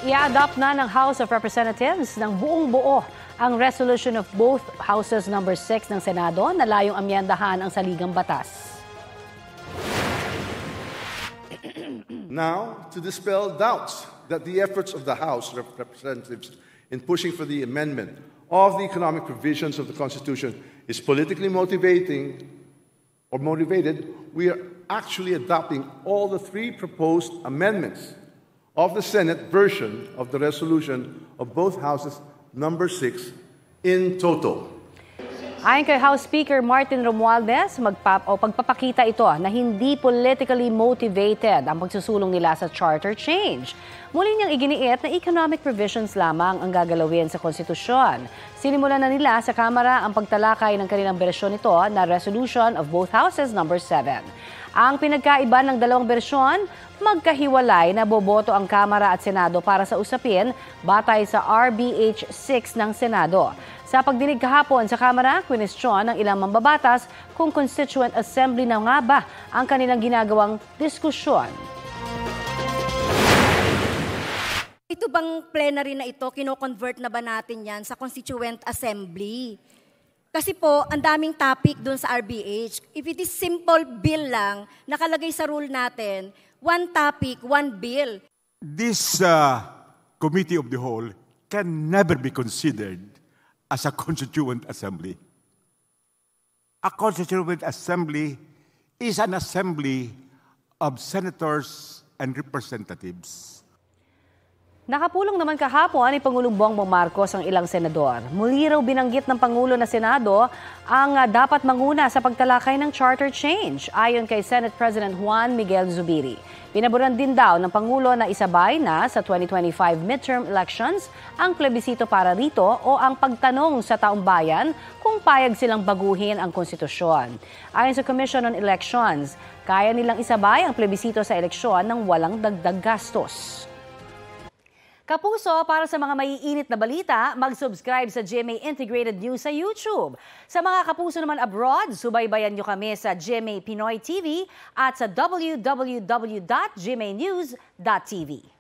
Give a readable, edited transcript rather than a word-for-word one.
I-adopt na ng House of Representatives ng buong-buo ang resolution of both houses number 6 ng Senado na layong amyendahan ang saligang batas. Now, to dispel doubts that the efforts of the House of Representatives in pushing for the amendment of the economic provisions of the Constitution is politically motivated, we are actually adopting all the 3 proposed amendments of the Senate version of the resolution of both houses number 6 in total. Ayon kay House Speaker Martin Romualdez, pagpapakita ito na hindi politically motivated ang pagsusulong nila sa charter change. Muli niyang iginiit na economic provisions lamang ang gagalawin sa konstitusyon. Sinimulan na nila sa Kamara ang pagtalakay ng kanilang bersyon nito na resolution of both houses number 7. Ang pinagkaiba ng dalawang bersyon, magkahiwalay na boboto ang Kamara at Senado para sa usapin batay sa RBH 6 ng Senado. Sa pagdinig kahapon sa Kamara, kwinestyon ng ilang mambabatas kung Constituent Assembly na nga ba ang kanilang ginagawang diskusyon. Ito bang plenary na ito, kino-convert na ba natin yan sa Constituent Assembly? Kasi po, ang daming topic doon sa RBH. If it is simple bill lang, nakalagay sa rule natin, one topic, one bill. This Committee of the Whole can never be considered as a Constituent Assembly. A Constituent Assembly is an assembly of senators and representatives. Nakapulong naman kahapon ni Pangulong Bongbong Marcos ang ilang senador. Muli raw binanggit ng Pangulo na Senado ang dapat manguna sa pagtalakay ng charter change ayon kay Senate President Juan Miguel Zubiri. Pinaboran din daw ng Pangulo na isabay na sa 2025 midterm elections ang plebisito para rito o ang pagtanong sa taong bayan kung payag silang baguhin ang konstitusyon. Ayon sa Commission on Elections, kaya nilang isabay ang plebisito sa eleksyon ng walang dagdag gastos. Kapuso, para sa mga maiinit na balita, mag-subscribe sa GMA Integrated News sa YouTube. Sa mga kapuso naman abroad, subaybayan nyo kami sa GMA Pinoy TV at sa www.gmanews.tv.